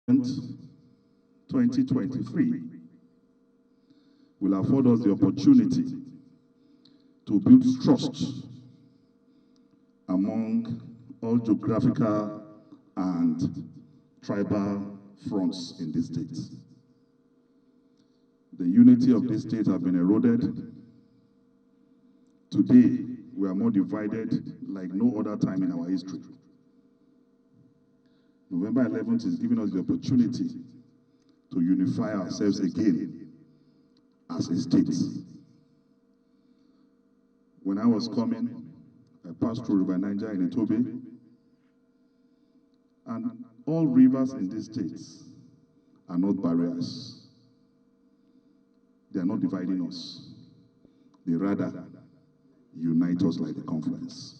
2023 will afford us the opportunity to build trust among all geographical and tribal fronts in this state. The unity of this state has been eroded. Today, we are more divided like no other time in our history. November 11th is giving us the opportunity to unify ourselves again as a state. When I was coming, I passed through River Niger in Etobe, and all rivers in this state are not barriers. They are not dividing us. They rather unite us like the conference.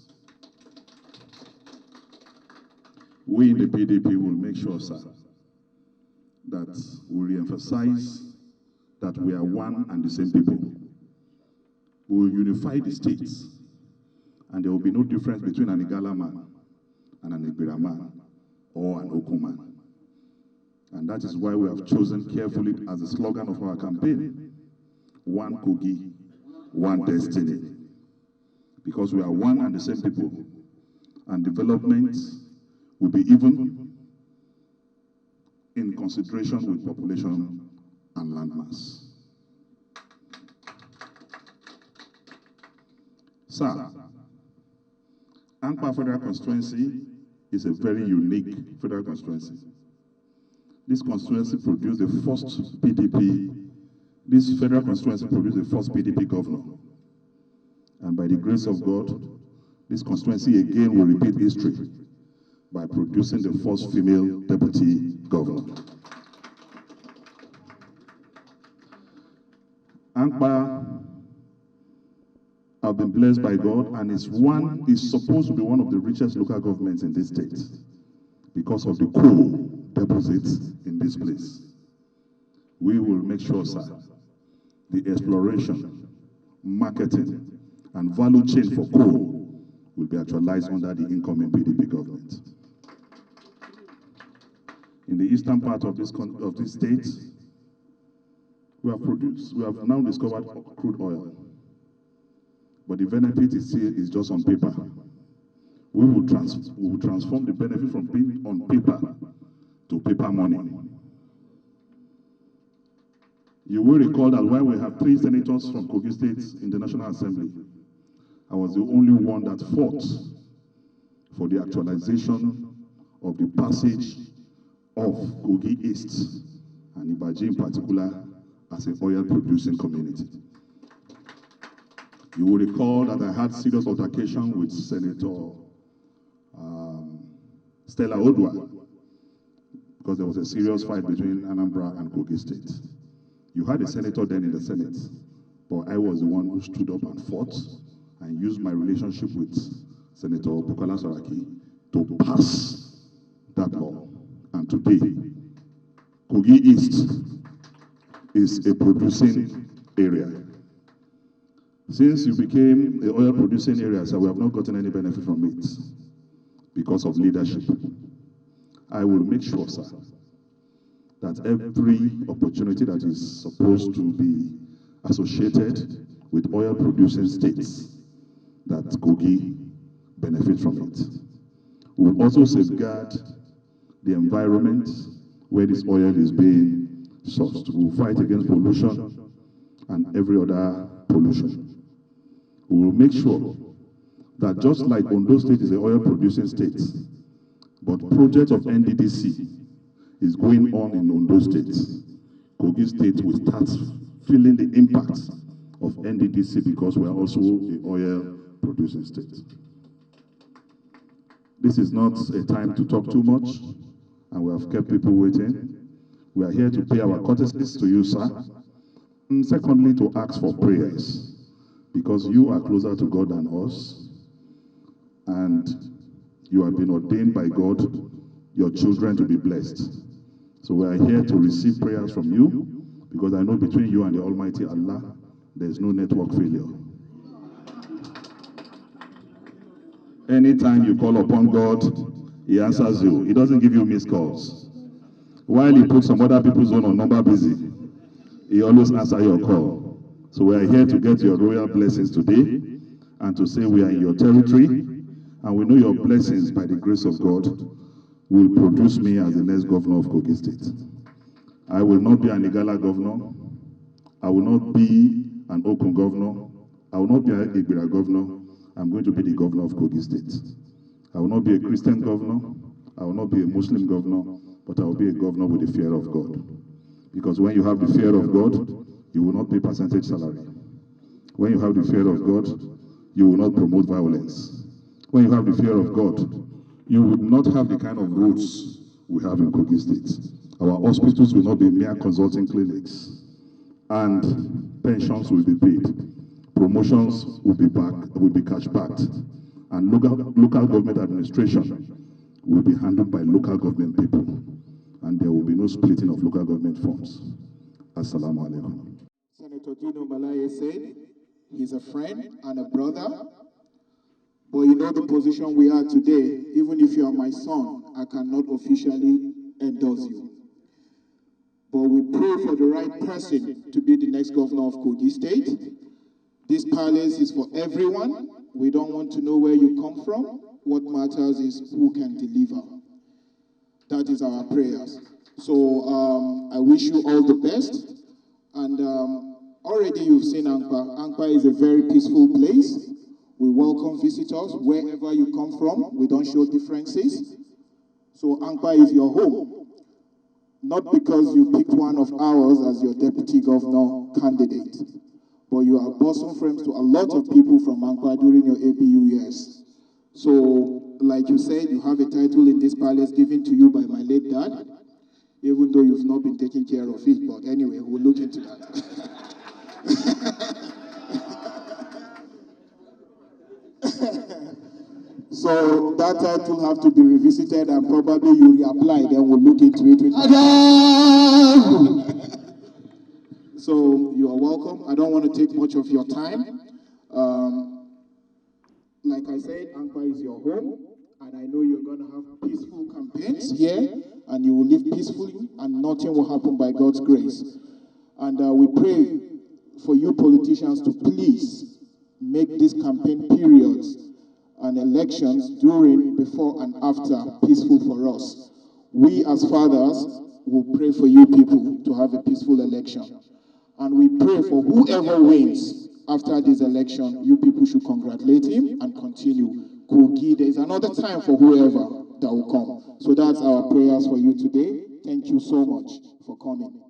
We in the PDP will make sure, sir, that we re-emphasize that we are one and the same people. We will unify the states, and there will be no difference between an Igala man and an Ibira man or an Oko man. And that is why we have chosen carefully as the slogan of our campaign, one Kogi, one destiny. Because we are one and the same people, and development will be even in consideration with population and landmass. Sir, Ankpa Federal Constituency is a very unique federal constituency. This constituency produced the first PDP, this federal constituency produced the first PDP governor. And by the grace of God, this constituency again will repeat history by producing the first female deputy governor. Ankpa have been blessed by God and is supposed to be one of the richest local governments in this state because of the coal deposits in this place. We will make sure, sir, the exploration, marketing, and value chain for coal will be actualized under the incoming PDP government. In the eastern part of this state, we have now discovered crude oil. But the benefit is just on paper. We will transform the benefit from being on paper to paper money. You will recall that while we have 3 senators from Kogi State in the National Assembly, I was the only one that fought for the actualization of the passage of Kogi East and Ibaji in particular as an oil-producing community. You will recall that I had serious altercation with Senator Stella Odwa because there was a serious fight between Anambra and Kogi State. You had a senator then in the Senate, but I was the one who stood up and fought and used my relationship with Senator Bukola Saraki to pass that law. And today, Kogi East is a producing area. Since you became an oil producing area, so we have not gotten any benefit from it because of leadership. I will make sure, sir, that every opportunity that is supposed to be associated with oil producing states, that Kogi benefit from it. We will also safeguard the environment where this oil is being sourced. We will fight against pollution and every other pollution. We will make sure that just like Ondo State is an oil-producing state, but project of NDDC is going on in Ondo State, Kogi State will start feeling the impact of NDDC because we are also an oil-producing state. This is not a time to talk too much, and we have kept people waiting. We are here to pay our courtesies to you, sir. And secondly, to ask for prayers, because you are closer to God than us, and you have been ordained by God, your children to be blessed. So we are here to receive prayers from you, because I know between you and the Almighty Allah, there is no network failure. Anytime you call upon God, He answers you. He doesn't give you missed calls. While he put some other people's own on number busy, he always answers your call. So we are here to get your royal blessings today and to say we are in your territory, and we know your blessings by the grace of God will produce me as the next governor of Kogi State. I will not be an Igala governor. I will not be an Okun governor. I will not be an Igbira governor. I'm going to be the governor of Kogi State. I will not be a Christian governor. I will not be a Muslim governor, but I will be a governor with the fear of God. Because when you have the fear of God, you will not pay percentage salary. When you have the fear of God, you will not promote violence. When you have the fear of God, you will not have the kind of roads we have in Kogi State. Our hospitals will not be mere consulting clinics, and pensions will be paid. Promotions will be cash backed, and local government administration will be handled by local government people, and there will be no splitting of local government funds. Assalamu alaikum. Senator Dino Melaye said he's a friend and a brother, but you know the position we are today. Even if you are my son, I cannot officially endorse you. But we pray for the right person to be the next governor of Kogi State. This palace is for everyone. We don't want to know where you come from. What matters is who can deliver. That is our prayers. So I wish you all the best. And already you've seen Ankpa. Ankpa is a very peaceful place. We welcome visitors wherever you come from. We don't show differences. So Ankpa is your home. Not because you picked one of ours as your deputy governor candidate, but you are bosom friends to a lot of people from Ankpa during your ABU years. So, like you said, you have a title in this palace given to you by my late dad, even though you've not been taking care of it. But anyway, we'll look into that. So that title have to be revisited, and probably you reapply, then we'll look into it. So you are welcome. I don't want to take much of your time. Like I said, Ankpa is your home, and I know you're going to have peaceful campaigns here, and you will live peacefully, and nothing will happen by God's grace. And we pray for you politicians to please make these campaign periods and elections during, before, and after peaceful for us. We as fathers will pray for you people to have a peaceful election. And we pray for whoever wins after this election, you people should congratulate him and continue. Kogi, there is another time for whoever that will come. So that's our prayers for you today. Thank you so much for coming.